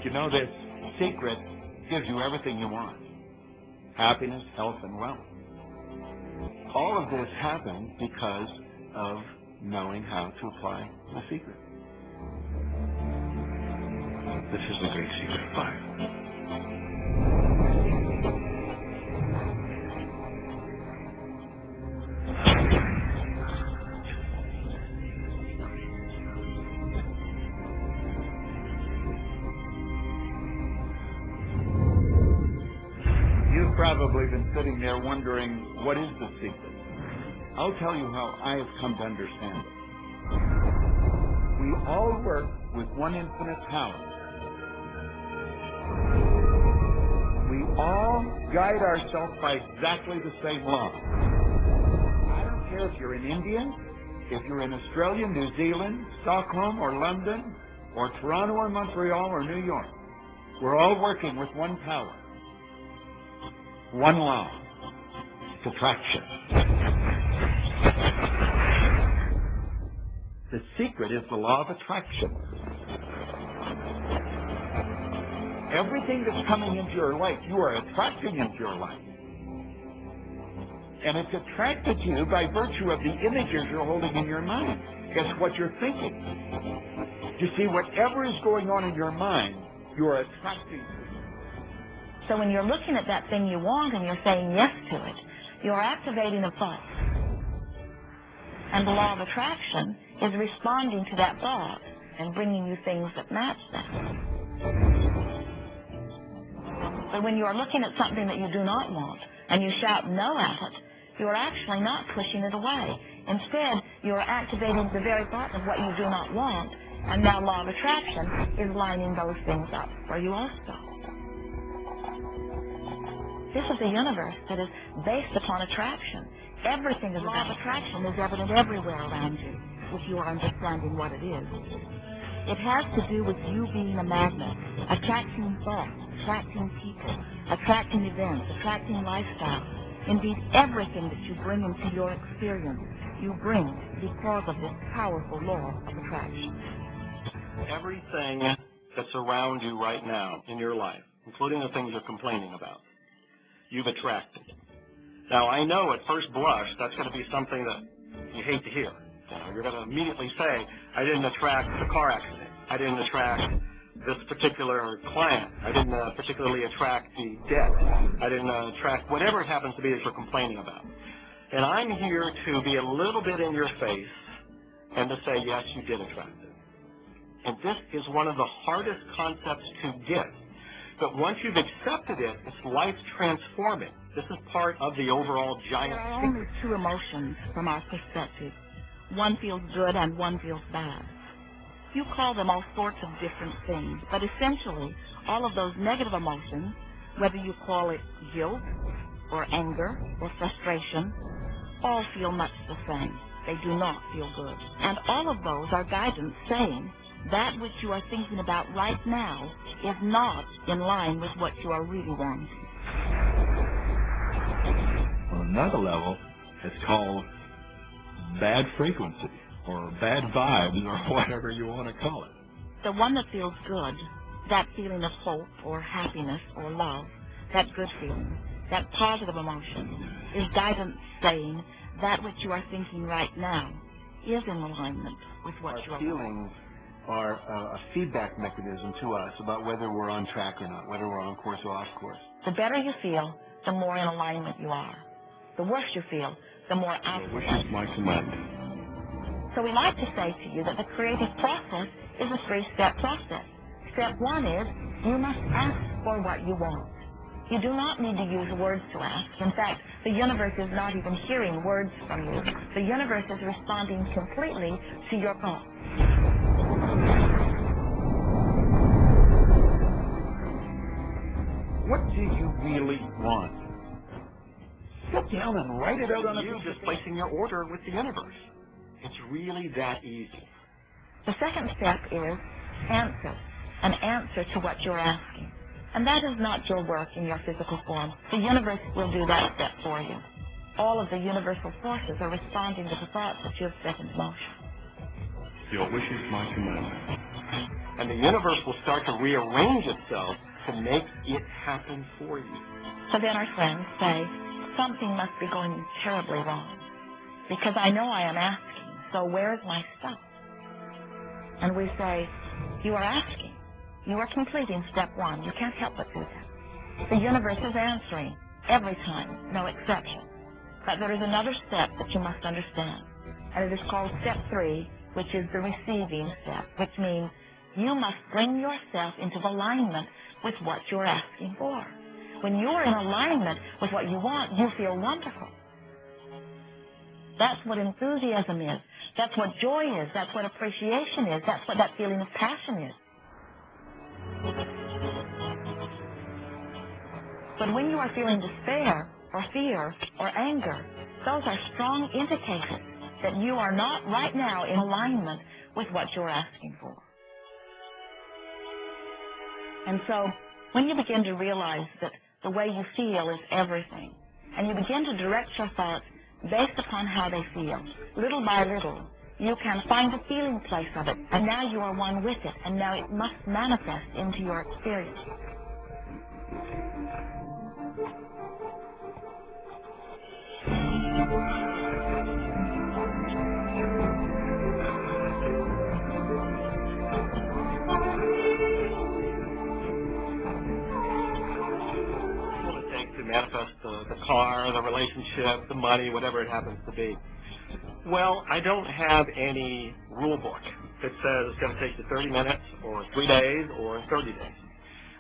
You know, this secret gives you everything you want. Happiness, health, and wealth. All of this happens because of knowing how to apply the secret. This is the great secret of life. You've probably been sitting there wondering, what is the secret? I'll tell you how I have come to understand it. We all work with one infinite power. We all guide ourselves by exactly the same law. I don't care if you're in India, if you're in Australia, New Zealand, Stockholm, or London, or Toronto, or Montreal, or New York. We're all working with one power. One law. It's attraction. The secret is the law of attraction. Everything that's coming into your life, you are attracting into your life. And it's attracted to you by virtue of the images you're holding in your mind. It's what you're thinking. You see, whatever is going on in your mind, you are attracting to. So when you're looking at that thing you want and you're saying yes to it, you're activating a thought. And the law of attraction is responding to that thought and bringing you things that match that. But when you are looking at something that you do not want and you shout no at it, you are actually not pushing it away. Instead, you are activating the very thought of what you do not want, and now law of attraction is lining those things up for you also. This is a universe that is based upon attraction. Everything is law of attraction is evident everywhere around you, if you are understanding what it is. It has to do with you being a magnet, attracting thoughts, attracting people, attracting events, attracting lifestyles. Indeed, everything that you bring into your experience, you bring because of this powerful law of attraction. Everything that's around you right now in your life, including the things you're complaining about, you've attracted. Now, I know at first blush that's going to be something that you hate to hear. You're going to immediately say, I didn't attract the car accident. I didn't attract this particular client. I didn't particularly attract the debt. I didn't attract whatever it happens to be that you're complaining about. And I'm here to be a little bit in your face and to say, yes, you did attract it. And this is one of the hardest concepts to get. But once you've accepted it, it's life transforming. This is part of the overall giant secret. There are only two emotions from our perspective. One feels good and one feels bad. You call them all sorts of different things, but essentially, all of those negative emotions, whether you call it guilt or anger or frustration, all feel much the same. They do not feel good. And all of those are guidance saying that which you are thinking about right now is not in line with what you are really wanting. On another level, it's called bad frequency or bad vibes or whatever you want to call it. The one that feels good, that feeling of hope or happiness or love, that good feeling, that positive emotion, is guidance saying that which you are thinking right now is in alignment with what you are feeling. Are a feedback mechanism to us about whether we're on track or not, whether we're on course or off course. The better you feel, the more in alignment you are. The worse you feel, the more out of Which is my commandment. So we like to say to you that the creative process is a three-step process. Step one is you must ask for what you want. You do not need to use words to ask. In fact, the universe is not even hearing words from you. The universe is responding completely to your thoughts. What do you really want? Sit down and write it out on a piece of paper. You just placing your order with the universe. It's really that easy. The second step is answer, an answer to what you're asking. And that is not your work in your physical form. The universe will do that step for you. All of the universal forces are responding to the thoughts that you have set into motion. Your wish is my commandment. And the universe will start to rearrange itself to make it happen for you. So then our friends say, something must be going terribly wrong, because I know I am asking, so where's my stuff? And we say, you are asking. You are completing step one. You can't help but do that. The universe is answering every time, no exception. But there is another step that you must understand, and it is called step 3, which is the receiving step, which means you must bring yourself into alignment with what you're asking for. When you're in alignment with what you want, you feel wonderful. That's what enthusiasm is. That's what joy is. That's what appreciation is. That's what that feeling of passion is. But when you are feeling despair or fear or anger, those are strong indicators that you are not right now in alignment with what you're asking for. And so when you begin to realize that the way you feel is everything, and you begin to direct your thoughts based upon how they feel, little by little, you can find a feeling place of it, and now you are one with it, and now it must manifest into your experience. What it takes to manifest the car, the relationship, the money, whatever it happens to be. Well, I don't have any rule book that says it's going to take you 30 minutes or 3 days or 30 days.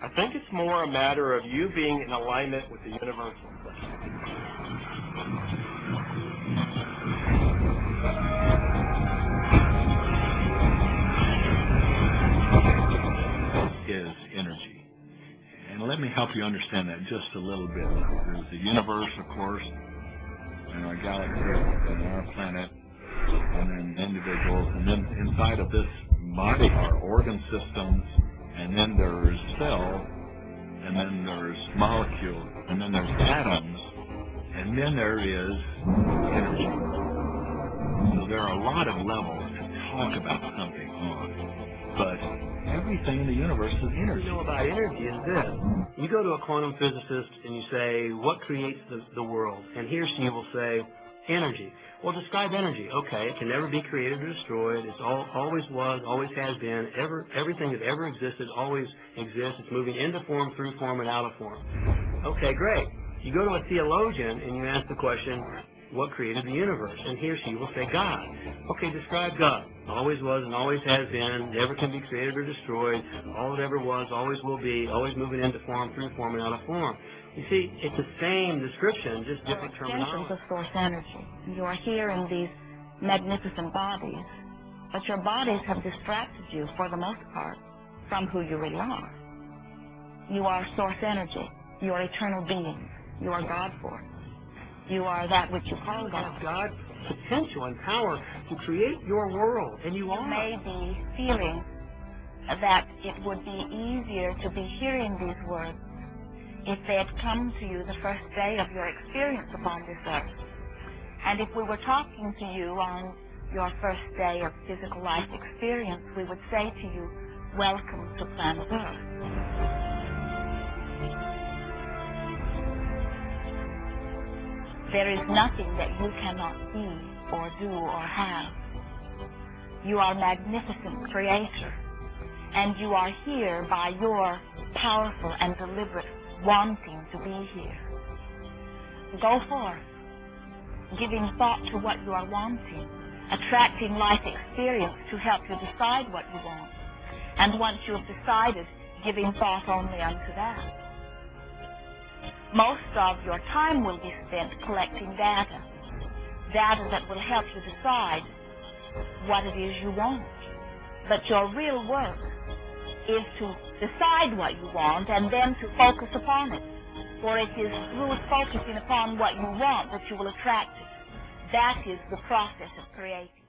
I think it's more a matter of you being in alignment with the universal system. Is energy. And let me help you understand that just a little bit. There's the universe, of course, and our galaxy, and our planet, and then individuals, and then inside of this body are organ systems, and then there's cell, and then there's molecule, and then there's atoms, and then there is energy. So there are a lot of levels to talk about something on, but everything in the universe is energy. What you know about energy is this. You go to a quantum physicist and you say, what creates the world? And he or she will say, energy. Well, describe energy. Okay, it can never be created or destroyed. It's always was, always has been. Everything that ever existed always exists. It's moving into form, through form, and out of form. Okay, great. You go to a theologian and you ask the question, what created the universe? And he or she will say, God. Okay, describe God. Always was and always has been, never can be created or destroyed, all it ever was, always will be, always moving into form, through form, and out of form. You see, it's the same description, just different terminology. Of source energy. You are here in these magnificent bodies, but your bodies have distracted you, for the most part, from who you really are. You are source energy. You are eternal beings. You are God force. You are that which you call God. God's potential and power to create your world, and you are. You may be feeling that it would be easier to be hearing these words if they had come to you the first day of your experience upon this earth. And if we were talking to you on your first day of physical life experience, we would say to you, welcome to planet Earth. There is nothing that you cannot be or do or have. You are a magnificent creator, and you are here by your powerful and deliberate wanting to be here. Go forth, giving thought to what you are wanting, attracting life experience to help you decide what you want, and once you have decided, giving thought only unto that. Most of your time will be spent collecting data that will help you decide what it is you want. But your real work is to decide what you want and then to focus upon it. For it is through focusing upon what you want that you will attract it. That is the process of creating.